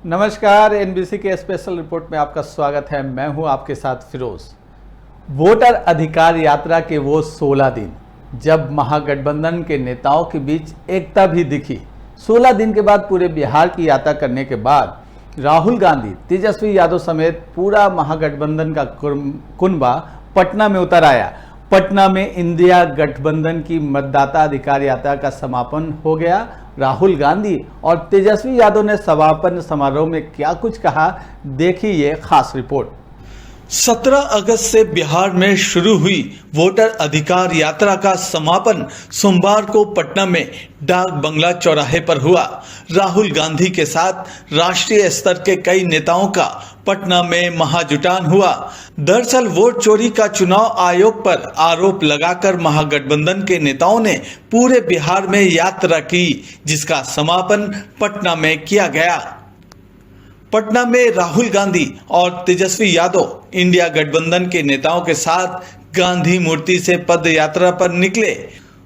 नमस्कार, एनबीसी के special report में आपका स्वागत है। मैं हूं आपके साथ फिरोज। वोटर अधिकार यात्रा के वो 16 दिन जब महागठबंधन के नेताओं के बीच एकता भी दिखी। 16 दिन के बाद पूरे बिहार की यात्रा करने के बाद राहुल गांधी, तेजस्वी यादव समेत पूरा महागठबंधन का कुनबा पटना में उतर आया। पटना में इंडिया गठबंधन की मतदाता अधिकार यात्रा का समापन हो गया। राहुल गांधी और तेजस्वी यादव ने समापन समारोह में क्या कुछ कहा, देखिए ये खास रिपोर्ट। 17 अगस्त से बिहार में शुरू हुई वोटर अधिकार यात्रा का समापन सोमवार को पटना में डाक बंगला चौराहे पर हुआ। राहुल गांधी के साथ राष्ट्रीय स्तर के कई नेताओं का पटना में महाजुटान हुआ। दरअसल वोट चोरी का चुनाव आयोग पर आरोप लगाकर महागठबंधन के नेताओं ने पूरे बिहार में यात्रा की, जिसका समापन पटना में किया गया। पटना में राहुल गांधी और तेजस्वी यादव इंडिया गठबंधन के नेताओं के साथ गांधी मूर्ति से पद यात्रा पर निकले।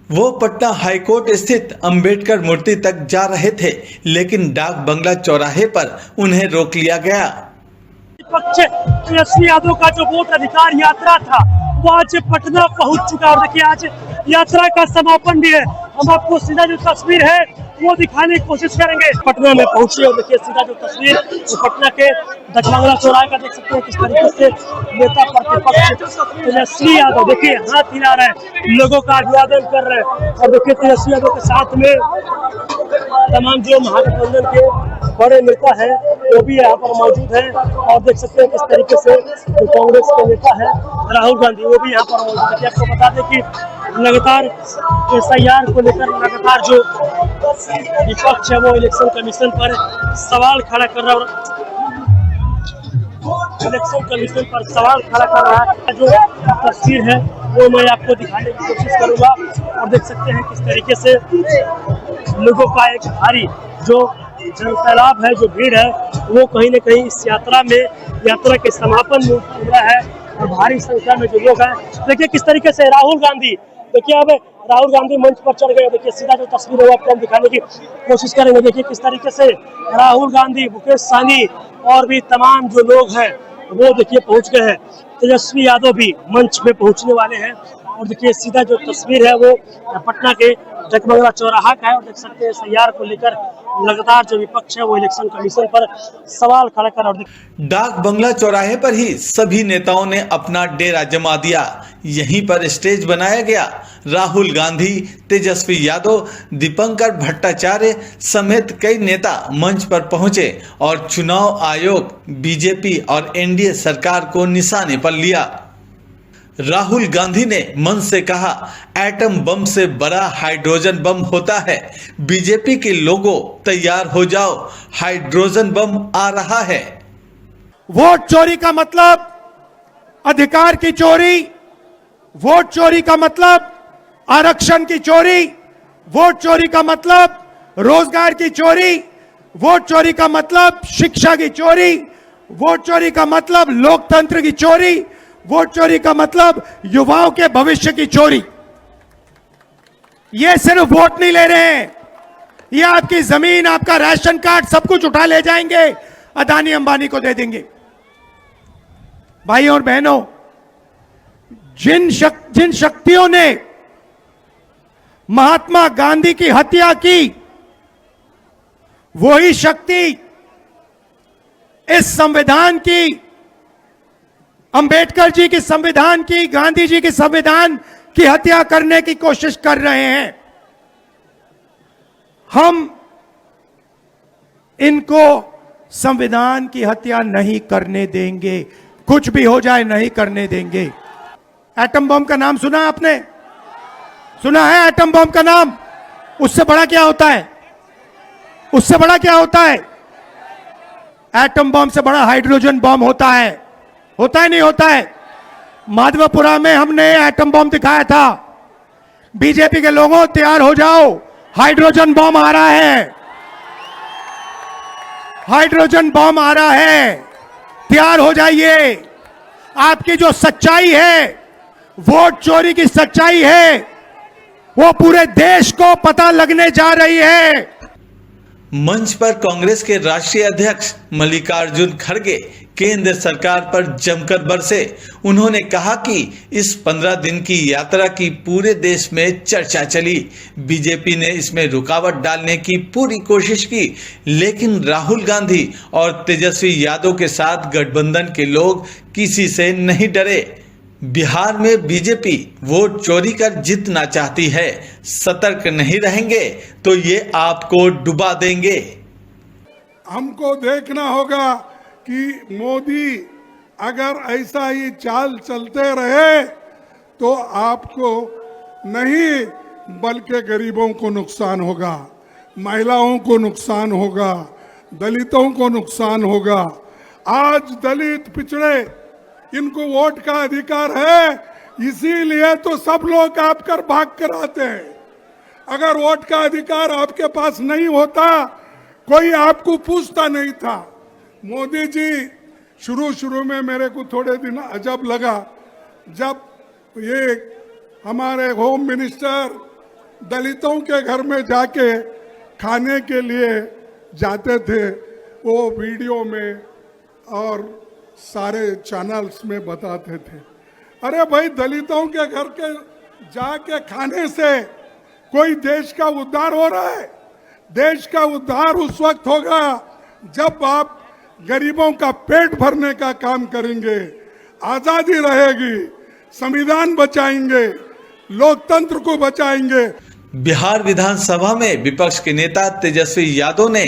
वो पटना हाईकोर्ट स्थित अंबेडकर मूर्ति तक जा रहे थे, लेकिन डाक बंगला चौराहे पर उन्हें रोक लिया गया। तेजस्वी यादव का जो वोट अधिकार यात्रा था वो आज पटना पहुंच चुका है। देखिए आज यात्रा का समापन भी है। हम आपको सीधा जो तस्वीर है वो दिखाने की कोशिश करेंगे। पटना में पहुंचे और देखिए सीधा जो तस्वीर तो पटना के दक्षिणा चौराहे का देख सकते हैं किस तरीके से नेता प्रतिपक्ष तेजस्वी यादव देखिए हाथ हिला रहे हैं, लोगों का अभिवादन कर रहे हैं। और देखिए तेजस्वी यादव के साथ में तमाम जो महागठबंधन के बड़े नेता है वो भी यहाँ पर मौजूद है। और देख सकते हैं किस तरीके से जो कांग्रेस के नेता है राहुल गांधी वो भी यहाँ पर मौजूद है। आपको बता दें कि लगातार SIR को लेकर लगातार जो विपक्ष है वो इलेक्शन कमीशन पर सवाल खड़ा कर रहा है। जो तस्वीर है वो मैं आपको दिखाने की कोशिश करूंगा। और देख सकते हैं किस तरीके से लोगों का एक भारी जो जनसैलाब है, जो भीड़ है वो कहीं न कहीं इस यात्रा के समापन में उमड़ा है और भारी संख्या में जो लोग हैं। देखिए किस तरीके से राहुल गांधी, देखिए अब राहुल गांधी मंच पर चढ़ गए। देखिए सीधा जो तस्वीर है वो आपको हम दिखाने की कोशिश करेंगे। देखिए किस तरीके से राहुल गांधी, मुकेश सहनी और भी तमाम जो लोग हैं वो देखिए पहुंच गए हैं। तेजस्वी यादव भी मंच में पहुंचने वाले हैं। और देखिए सीधा जो तस्वीर है वो पटना के जगमगला चौराहा का है। और देख सकते हैं SIR को लेकर लगातार जो विपक्ष है वो इलेक्शन कमीशन पर सवाल खड़ा कर। और डाक बंगला चौराहे पर ही सभी नेताओं ने अपना डेरा जमा दिया। यहीं पर स्टेज बनाया गया। राहुल गांधी, तेजस्वी यादव, दीपंकर भट्टाचार्य समेत कई नेता मंच पर पहुंचे और चुनाव आयोग, बीजेपी और NDA सरकार को निशाने पर लिया। राहुल गांधी ने मंच से कहा, एटम बम से बड़ा हाइड्रोजन बम होता है। बीजेपी के लोगों तैयार हो जाओ, हाइड्रोजन बम आ रहा है। वोट चोरी का मतलब अधिकार की चोरी, वोट चोरी का मतलब आरक्षण की चोरी, वोट चोरी का मतलब रोजगार की चोरी, वोट चोरी का मतलब शिक्षा की चोरी, वोट चोरी का मतलब लोकतंत्र की चोरी, वोट चोरी का मतलब युवाओं के भविष्य की चोरी। ये सिर्फ वोट नहीं ले रहे हैं, ये आपकी जमीन, आपका राशन कार्ड सब कुछ उठा ले जाएंगे, अदानी अंबानी को दे देंगे। भाइयों और बहनों, जिन शक्तियों ने महात्मा गांधी की हत्या की, वही शक्ति इस संविधान की, अंबेडकर जी की संविधान की, गांधी जी की संविधान की हत्या करने की कोशिश कर रहे हैं। हम इनको संविधान की हत्या नहीं करने देंगे, कुछ भी हो जाए नहीं करने देंगे। एटम बम का नाम सुना आपने? सुना है एटम बम का नाम? उससे बड़ा क्या होता है? उससे बड़ा क्या होता है? एटम बम से बड़ा हाइड्रोजन बम होता है। होता है नहीं होता है? माधवपुरा में हमने एटम बम दिखाया था। बीजेपी के लोगों तैयार हो जाओ, हाइड्रोजन बम आ रहा है, हाइड्रोजन बम आ रहा है, तैयार हो जाइए। आपकी जो सच्चाई है, वोट चोरी की सच्चाई है, वो पूरे देश को पता लगने जा रही है। मंच पर कांग्रेस के राष्ट्रीय अध्यक्ष मल्लिकार्जुन खड़गे केंद्र सरकार पर जमकर बरसे। उन्होंने कहा कि इस 15 दिन की यात्रा की पूरे देश में चर्चा चली। बीजेपी ने इसमें रुकावट डालने की पूरी कोशिश की, लेकिन राहुल गांधी और तेजस्वी यादव के साथ गठबंधन के लोग किसी से नहीं डरे। बिहार में बीजेपी वोट चोरी कर जीतना चाहती है। सतर्क नहीं रहेंगे तो ये आपको डुबा देंगे। हमको देखना होगा कि मोदी अगर ऐसा ही चाल चलते रहे तो आपको नहीं बल्कि गरीबों को नुकसान होगा, महिलाओं को नुकसान होगा, दलितों को नुकसान होगा। आज दलित पिछड़े इनको वोट का अधिकार है, इसीलिए तो सब लोग आप कर भाग कर आते हैं। अगर वोट का अधिकार आपके पास नहीं होता, कोई आपको पूछता नहीं था। मोदी जी शुरू में मेरे को थोड़े दिन अजब लगा जब ये हमारे होम मिनिस्टर दलितों के घर में जाके खाने के लिए जाते थे, वो वीडियो में और सारे चैनल्स में बताते थे। अरे भाई, दलितों के घर के जाके खाने से कोई देश का उद्धार हो रहा है? देश का उद्धार उस वक्त होगा जब आप गरीबों का पेट भरने का काम करेंगे, आजादी रहेगी, संविधान बचाएंगे, लोकतंत्र को बचाएंगे। बिहार विधानसभा में विपक्ष के नेता तेजस्वी यादव ने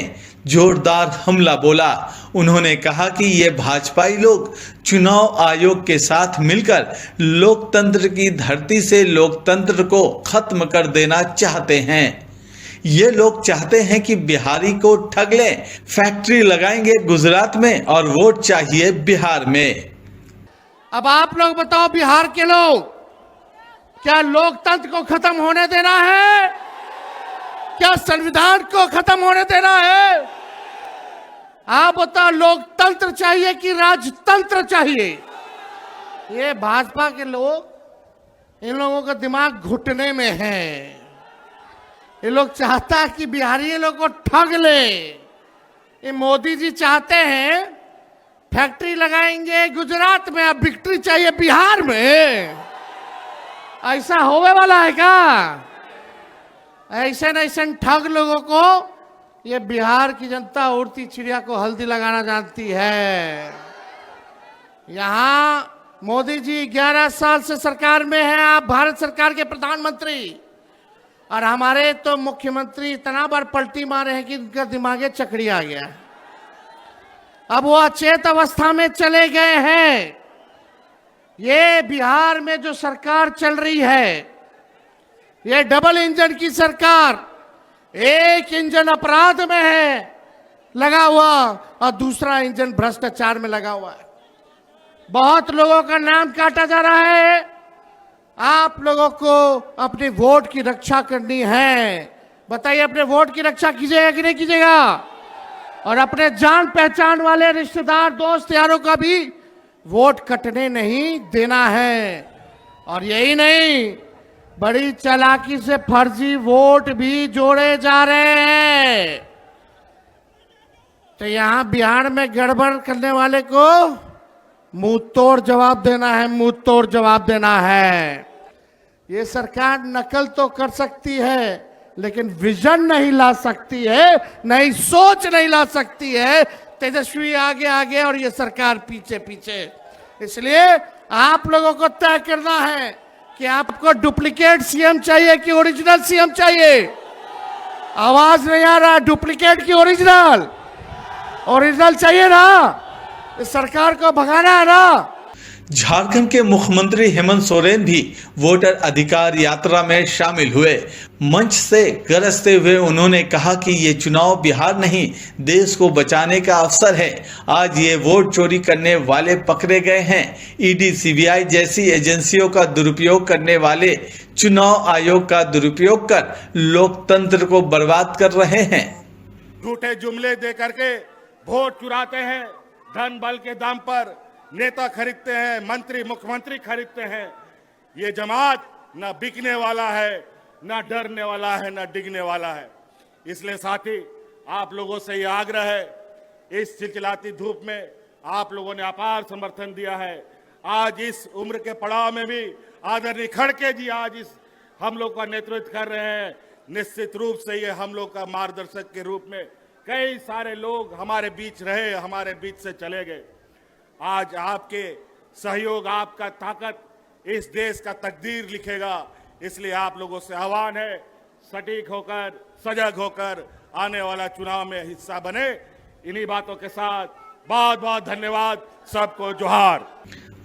जोरदार हमला बोला। उन्होंने कहा कि ये भाजपाई लोग चुनाव आयोग के साथ मिलकर लोकतंत्र की धरती से लोकतंत्र को खत्म कर देना चाहते हैं। ये लोग चाहते हैं कि बिहारी को ठग लें, फैक्ट्री लगाएंगे गुजरात में और वोट चाहिए बिहार में। अब आप लोग बताओ, बिहार के लोग, क्या लोकतंत्र को खत्म होने देना है? क्या संविधान को खत्म होने देना है? आप बताओ, लोकतंत्र चाहिए कि राजतंत्र चाहिए? ये भाजपा के लोग, इन लोगों का दिमाग घुटने में है। ये लोग चाहता है कि बिहारी लोग को ठग ले। ये मोदी जी चाहते हैं फैक्ट्री लगाएंगे गुजरात में, अब विक्ट्री चाहिए बिहार में। ऐसा होने वाला है क्या? ऐसे ठग लोगों को ये बिहार की जनता उड़ती चिड़िया को हल्दी लगाना जानती है। यहां मोदी जी 11 साल से सरकार में हैं, आप भारत सरकार के प्रधानमंत्री, और हमारे तो मुख्यमंत्री इतना बार पलटी मारे हैं कि उनका दिमागे चकड़ी आ गया। अब वो अचेत अवस्था में चले गए हैं। ये बिहार में जो सरकार चल रही है, ये डबल इंजन की सरकार, एक इंजन अपराध में है लगा हुआ और दूसरा इंजन भ्रष्टाचार में लगा हुआ है। बहुत लोगों का नाम काटा जा रहा है। आप लोगों को अपने वोट की रक्षा करनी है। बताइए, अपने वोट की रक्षा कीजिएगा कि नहीं कीजिएगा? और अपने जान पहचान वाले रिश्तेदार, दोस्त यारों का भी वोट कटने नहीं देना है। और यही नहीं, बड़ी चालाकी से फर्जी वोट भी जोड़े जा रहे हैं। तो यहां बिहार में गड़बड़ करने वाले को मुंह तोड़ जवाब देना है, मुंह तोड़ जवाब देना है। ये सरकार नकल तो कर सकती है, लेकिन विजन नहीं ला सकती है, नई सोच नहीं ला सकती है। तेजस्वी आगे आगे और ये सरकार पीछे पीछे। इसलिए आप लोगों को तय करना है कि आपको डुप्लीकेट सीएम चाहिए कि ओरिजिनल सीएम चाहिए। आवाज नहीं आ रहा, डुप्लीकेट की ओरिजिनल? ओरिजिनल चाहिए ना, इस सरकार को भगाना है ना। झारखंड के मुख्यमंत्री हेमंत सोरेन भी वोटर अधिकार यात्रा में शामिल हुए। मंच से गरजते हुए उन्होंने कहा कि ये चुनाव बिहार नहीं, देश को बचाने का अवसर है। आज ये वोट चोरी करने वाले पकड़े गए हैं। ईडी, सीबीआई जैसी एजेंसियों का दुरुपयोग करने वाले चुनाव आयोग का दुरुपयोग कर लोकतंत्र को बर्बाद कर रहे हैं। झूठे जुमले दे करके वोट चुराते हैं। धन बल के दाम पर नेता खरीदते हैं, मंत्री मुख्यमंत्री खरीदते हैं। ये जमात न बिकने वाला है, न डरने वाला है, न डिगने वाला है। इसलिए साथी, आप लोगों से ये आग्रह है, इस चिलचिलाती धूप में आप लोगों ने अपार समर्थन दिया है। आज इस उम्र के पड़ाव में भी आदरणीय खड़गे जी आज इस हम लोग का नेतृत्व कर रहे हैं। निश्चित रूप से ये हम लोग का मार्गदर्शक के रूप में कई सारे लोग हमारे बीच रहे, हमारे बीच से चले गए। आज आपके सहयोग, आपका ताकत इस देश का तकदीर लिखेगा। इसलिए आप लोगों से आह्वान है, सटीक होकर, सजग होकर आने वाला चुनाव में हिस्सा बने। इन्हीं बातों के साथ बहुत बहुत धन्यवाद, सबको जोहार।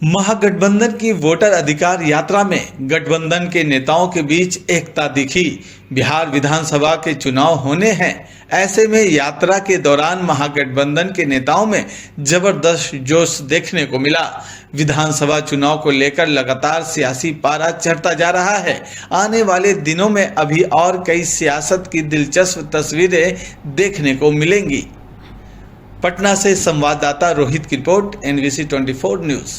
महागठबंधन की वोटर अधिकार यात्रा में गठबंधन के नेताओं के बीच एकता दिखी। बिहार विधानसभा के चुनाव होने हैं, ऐसे में यात्रा के दौरान महागठबंधन के नेताओं में जबरदस्त जोश देखने को मिला। विधानसभा चुनाव को लेकर लगातार सियासी पारा चढ़ता जा रहा है। आने वाले दिनों में अभी और कई सियासत की दिलचस्प तस्वीरें देखने को मिलेंगी। पटना से संवाददाता रोहित की रिपोर्ट, NBC 24 न्यूज।